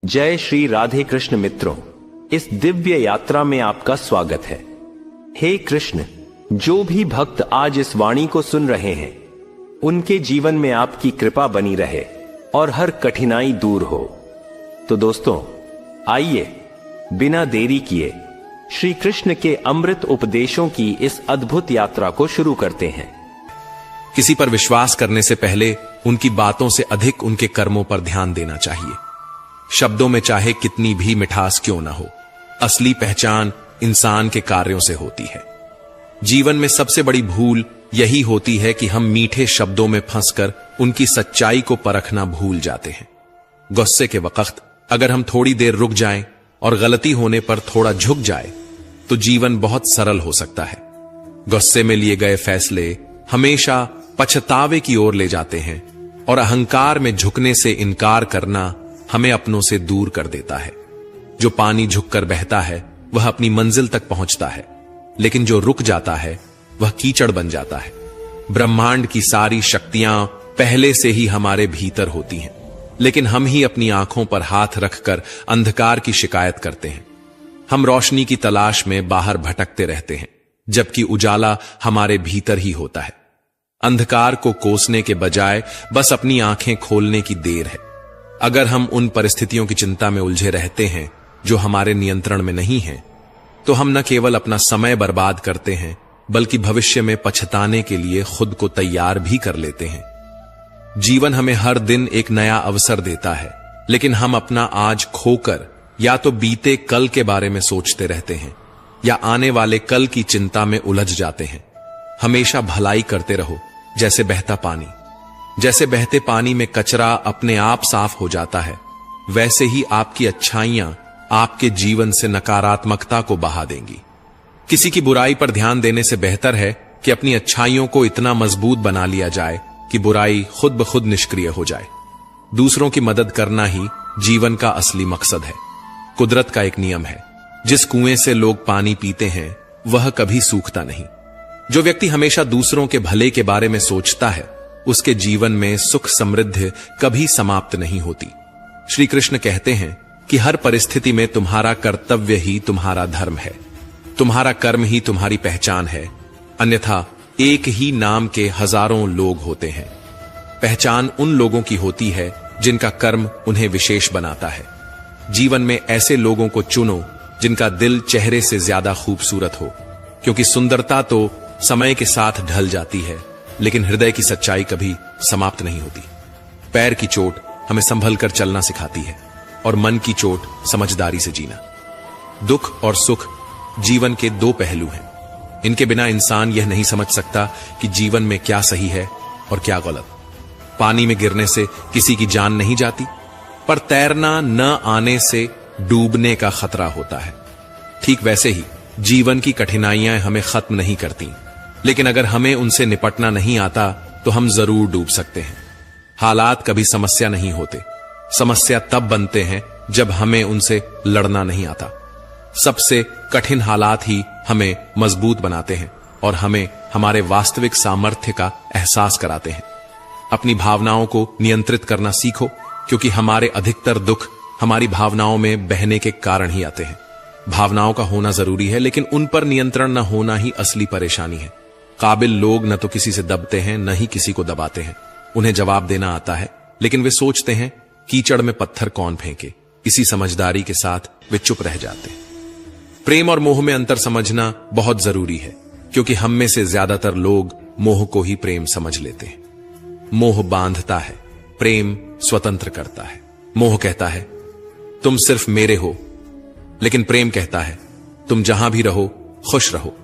जय श्री राधे कृष्ण मित्रों, इस दिव्य यात्रा में आपका स्वागत है। हे कृष्ण, जो भी भक्त आज इस वाणी को सुन रहे हैं, उनके जीवन में आपकी कृपा बनी रहे और हर कठिनाई दूर हो। तो दोस्तों, आइए बिना देरी किए श्री कृष्ण के अमृत उपदेशों की इस अद्भुत यात्रा को शुरू करते हैं। किसी पर विश्वास करने से पहले उनकी बातों से अधिक उनके कर्मों पर ध्यान देना चाहिए। शब्दों में चाहे कितनी भी मिठास क्यों ना हो, असली पहचान इंसान के कार्यों से होती है। जीवन में सबसे बड़ी भूल यही होती है कि हम मीठे शब्दों में फंसकर उनकी सच्चाई को परखना भूल जाते हैं। गुस्से के वक्त अगर हम थोड़ी देर रुक जाएं और गलती होने पर थोड़ा झुक जाए तो जीवन बहुत सरल हो सकता है। गुस्से में लिए गए फैसले हमेशा पछतावे की ओर ले जाते हैं और अहंकार में झुकने से इनकार करना हमें अपनों से दूर कर देता है। जो पानी झुककर बहता है वह अपनी मंजिल तक पहुंचता है, लेकिन जो रुक जाता है वह कीचड़ बन जाता है। ब्रह्मांड की सारी शक्तियां पहले से ही हमारे भीतर होती हैं, लेकिन हम ही अपनी आंखों पर हाथ रखकर अंधकार की शिकायत करते हैं। हम रोशनी की तलाश में बाहर भटकते रहते हैं, जबकि उजाला हमारे भीतर ही होता है। अंधकार को कोसने के बजाय बस अपनी आंखें खोलने की देर है। अगर हम उन परिस्थितियों की चिंता में उलझे रहते हैं जो हमारे नियंत्रण में नहीं हैं, तो हम न केवल अपना समय बर्बाद करते हैं, बल्कि भविष्य में पछताने के लिए खुद को तैयार भी कर लेते हैं। जीवन हमें हर दिन एक नया अवसर देता है, लेकिन हम अपना आज खोकर या तो बीते कल के बारे में सोचते रहते हैं या आने वाले कल की चिंता में उलझ जाते हैं। हमेशा भलाई करते रहो, जैसे बहता पानी। जैसे बहते पानी में कचरा अपने आप साफ हो जाता है, वैसे ही आपकी अच्छाइयां आपके जीवन से नकारात्मकता को बहा देंगी। किसी की बुराई पर ध्यान देने से बेहतर है कि अपनी अच्छाइयों को इतना मजबूत बना लिया जाए कि बुराई खुद ब खुद निष्क्रिय हो जाए। दूसरों की मदद करना ही जीवन का असली मकसद है। कुदरत का एक नियम है, जिस कुएं से लोग पानी पीते हैं वह कभी सूखता नहीं। जो व्यक्ति हमेशा दूसरों के भले के बारे में सोचता है, उसके जीवन में सुख समृद्धि कभी समाप्त नहीं होती। श्री कृष्ण कहते हैं कि हर परिस्थिति में तुम्हारा कर्तव्य ही तुम्हारा धर्म है, तुम्हारा कर्म ही तुम्हारी पहचान है, अन्यथा एक ही नाम के हजारों लोग होते हैं। पहचान उन लोगों की होती है जिनका कर्म उन्हें विशेष बनाता है। जीवन में ऐसे लोगों को चुनो जिनका दिल चेहरे से ज्यादा खूबसूरत हो, क्योंकि सुंदरता तो समय के साथ ढल जाती है, लेकिन हृदय की सच्चाई कभी समाप्त नहीं होती। पैर की चोट हमें संभल कर चलना सिखाती है और मन की चोट समझदारी से जीना। दुख और सुख जीवन के दो पहलू हैं। इनके बिना इंसान यह नहीं समझ सकता कि जीवन में क्या सही है और क्या गलत। पानी में गिरने से किसी की जान नहीं जाती, पर तैरना न आने से डूबने का खतरा होता है। ठीक वैसे ही जीवन की कठिनाइयां हमें खत्म नहीं करती, लेकिन अगर हमें उनसे निपटना नहीं आता तो हम जरूर डूब सकते हैं। हालात कभी समस्या नहीं होते, समस्या तब बनते हैं जब हमें उनसे लड़ना नहीं आता। सबसे कठिन हालात ही हमें मजबूत बनाते हैं और हमें हमारे वास्तविक सामर्थ्य का एहसास कराते हैं। अपनी भावनाओं को नियंत्रित करना सीखो, क्योंकि हमारे अधिकतर दुख हमारी भावनाओं में बहने के कारण ही आते हैं। भावनाओं का होना जरूरी है, लेकिन उन पर नियंत्रण न होना ही असली परेशानी है। काबिल लोग न तो किसी से दबते हैं, न ही किसी को दबाते हैं। उन्हें जवाब देना आता है, लेकिन वे सोचते हैं कीचड़ में पत्थर कौन फेंके। इसी समझदारी के साथ वे चुप रह जाते हैं। प्रेम और मोह में अंतर समझना बहुत जरूरी है, क्योंकि हम में से ज्यादातर लोग मोह को ही प्रेम समझ लेते हैं। मोह बांधता है, प्रेम स्वतंत्र करता है। मोह कहता है तुम सिर्फ मेरे हो, लेकिन प्रेम कहता है तुम जहां भी रहो खुश रहो।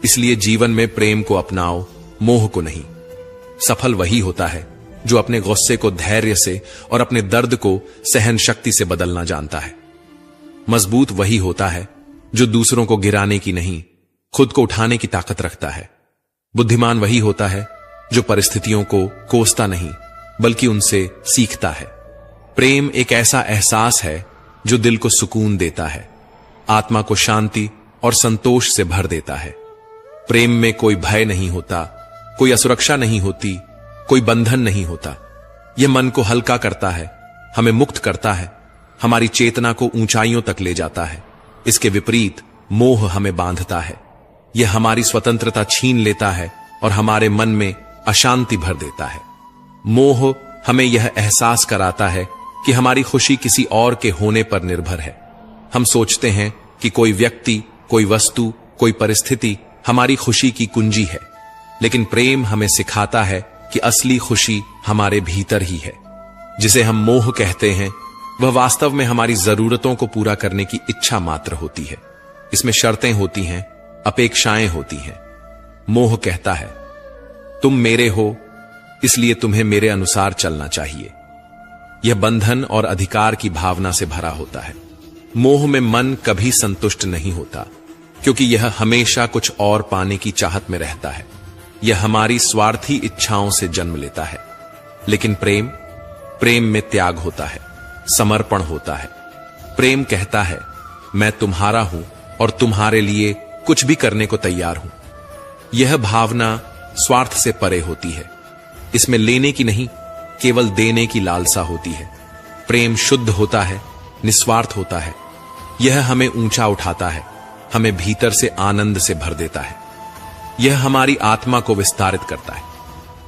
इसलिए जीवन में प्रेम को अपनाओ, मोह को नहीं। सफल वही होता है जो अपने गुस्से को धैर्य से और अपने दर्द को सहन शक्ति से बदलना जानता है। मजबूत वही होता है जो दूसरों को गिराने की नहीं, खुद को उठाने की ताकत रखता है। बुद्धिमान वही होता है जो परिस्थितियों को कोसता नहीं, बल्कि उनसे सीखता है। प्रेम एक ऐसा एहसास है जो दिल को सुकून देता है, आत्मा को शांति और संतोष से भर देता है। प्रेम में कोई भय नहीं होता, कोई असुरक्षा नहीं होती, कोई बंधन नहीं होता। यह मन को हल्का करता है, हमें मुक्त करता है, हमारी चेतना को ऊंचाइयों तक ले जाता है। इसके विपरीत मोह हमें बांधता है। यह हमारी स्वतंत्रता छीन लेता है और हमारे मन में अशांति भर देता है। मोह हमें यह एहसास कराता है कि हमारी खुशी किसी और के होने पर निर्भर है। हम सोचते हैं कि कोई व्यक्ति, कोई वस्तु, कोई परिस्थिति हमारी खुशी की कुंजी है। लेकिन प्रेम हमें सिखाता है कि असली खुशी हमारे भीतर ही है। जिसे हम मोह कहते हैं, वह वास्तव में हमारी जरूरतों को पूरा करने की इच्छा मात्र होती है। इसमें शर्तें होती हैं, अपेक्षाएं होती हैं। मोह कहता है, तुम मेरे हो, इसलिए तुम्हें मेरे अनुसार चलना चाहिए। यह बंधन और अधिकार की भावना से भरा होता है। मोह में मन कभी संतुष्ट नहीं होता, क्योंकि यह हमेशा कुछ और पाने की चाहत में रहता है। यह हमारी स्वार्थी इच्छाओं से जन्म लेता है। लेकिन प्रेम में त्याग होता है, समर्पण होता है। प्रेम कहता है, मैं तुम्हारा हूं और तुम्हारे लिए कुछ भी करने को तैयार हूं। यह भावना स्वार्थ से परे होती है। इसमें लेने की नहीं, केवल देने की लालसा होती है। प्रेम शुद्ध होता है, निस्वार्थ होता है। यह हमें ऊंचा उठाता है, हमें भीतर से आनंद से भर देता है। यह हमारी आत्मा को विस्तारित करता है।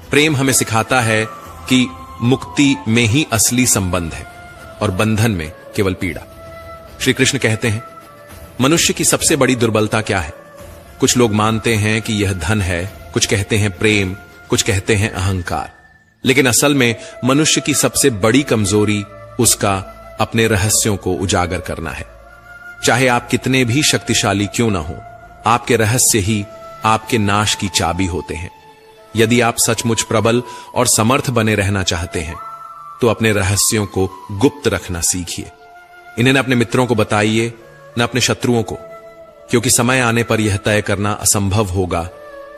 प्रेम हमें सिखाता है कि मुक्ति में ही असली संबंध है और बंधन में केवल पीड़ा। श्री कृष्ण कहते हैं, मनुष्य की सबसे बड़ी दुर्बलता क्या है? कुछ लोग मानते हैं कि यह धन है, कुछ कहते हैं प्रेम, कुछ कहते हैं अहंकार। लेकिन असल में मनुष्य की सबसे बड़ी कमजोरी उसका अपने रहस्यों को उजागर करना है। चाहे आप कितने भी शक्तिशाली क्यों ना हो, आपके रहस्य ही आपके नाश की चाबी होते हैं। यदि आप सचमुच प्रबल और समर्थ बने रहना चाहते हैं, तो अपने रहस्यों को गुप्त रखना सीखिए। इन्हें न अपने मित्रों को बताइए, न अपने शत्रुओं को, क्योंकि समय आने पर यह तय करना असंभव होगा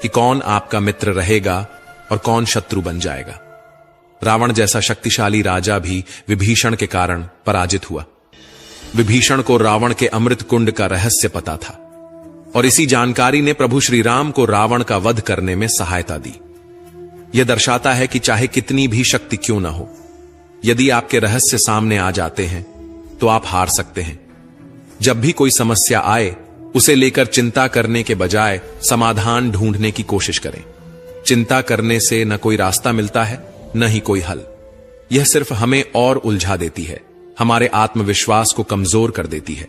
कि कौन आपका मित्र रहेगा और कौन शत्रु बन जाएगा। रावण जैसा शक्तिशाली राजा भी विभीषण के कारण पराजित हुआ। विभीषण को रावण के अमृत कुंड का रहस्य पता था और इसी जानकारी ने प्रभु श्री राम को रावण का वध करने में सहायता दी। यह दर्शाता है कि चाहे कितनी भी शक्ति क्यों ना हो, यदि आपके रहस्य सामने आ जाते हैं तो आप हार सकते हैं। जब भी कोई समस्या आए, उसे लेकर चिंता करने के बजाय समाधान ढूंढने की कोशिश करें। चिंता करने से न कोई रास्ता मिलता है, न ही कोई हल। यह सिर्फ हमें और उलझा देती है, हमारे आत्मविश्वास को कमजोर कर देती है।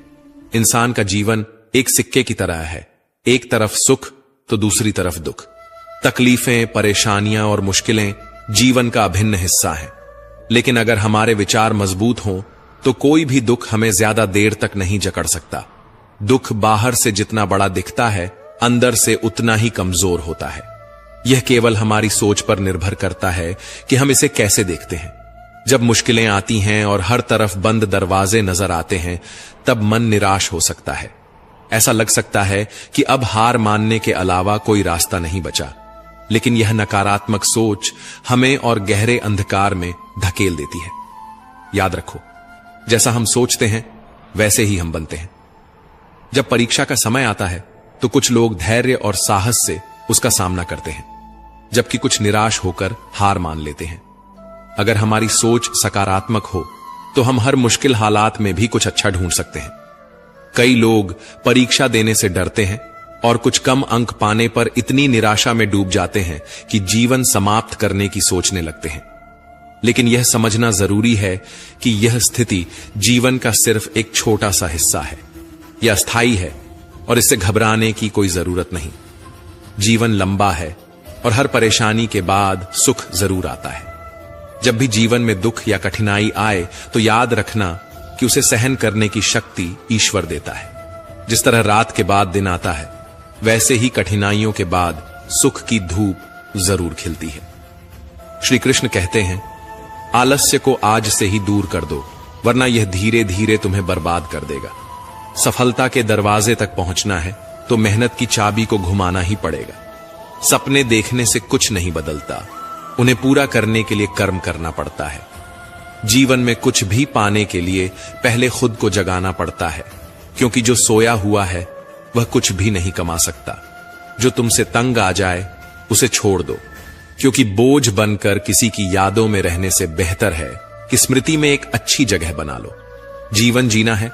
इंसान का जीवन एक सिक्के की तरह है, एक तरफ सुख तो दूसरी तरफ दुख। तकलीफें, परेशानियां और मुश्किलें जीवन का अभिन्न हिस्सा हैं। लेकिन अगर हमारे विचार मजबूत हों, तो कोई भी दुख हमें ज्यादा देर तक नहीं जकड़ सकता। दुख बाहर से जितना बड़ा दिखता है, अंदर से उतना ही कमजोर होता है। यह केवल हमारी सोच पर निर्भर करता है कि हम इसे कैसे देखते हैं। जब मुश्किलें आती हैं और हर तरफ बंद दरवाजे नजर आते हैं, तब मन निराश हो सकता है। ऐसा लग सकता है कि अब हार मानने के अलावा कोई रास्ता नहीं बचा। लेकिन यह नकारात्मक सोच हमें और गहरे अंधकार में धकेल देती है। याद रखो, जैसा हम सोचते हैं वैसे ही हम बनते हैं। जब परीक्षा का समय आता है, तो कुछ लोग धैर्य और साहस से उसका सामना करते हैं, जबकि कुछ निराश होकर हार मान लेते हैं। अगर हमारी सोच सकारात्मक हो, तो हम हर मुश्किल हालात में भी कुछ अच्छा ढूंढ सकते हैं। कई लोग परीक्षा देने से डरते हैं और कुछ कम अंक पाने पर इतनी निराशा में डूब जाते हैं कि जीवन समाप्त करने की सोचने लगते हैं। लेकिन यह समझना जरूरी है कि यह स्थिति जीवन का सिर्फ एक छोटा सा हिस्सा है। यह अस्थायी है और इससे घबराने की कोई जरूरत नहीं। जीवन लंबा है और हर परेशानी के बाद सुख जरूर आता है। जब भी जीवन में दुख या कठिनाई आए, तो याद रखना कि उसे सहन करने की शक्ति ईश्वर देता है। जिस तरह रात के बाद दिन आता है, वैसे ही कठिनाइयों के बाद सुख की धूप जरूर खिलती है। श्री कृष्ण कहते हैं, आलस्य को आज से ही दूर कर दो, वरना यह धीरे धीरे तुम्हें बर्बाद कर देगा। सफलता के दरवाजे तक पहुंचना है तो मेहनत की चाबी को घुमाना ही पड़ेगा। सपने देखने से कुछ नहीं बदलता, उन्हें पूरा करने के लिए कर्म करना पड़ता है। जीवन में कुछ भी पाने के लिए पहले खुद को जगाना पड़ता है, क्योंकि जो सोया हुआ है वह कुछ भी नहीं कमा सकता। जो तुमसे तंग आ जाए उसे छोड़ दो, क्योंकि बोझ बनकर किसी की यादों में रहने से बेहतर है कि स्मृति में एक अच्छी जगह बना लो। जीवन जीना है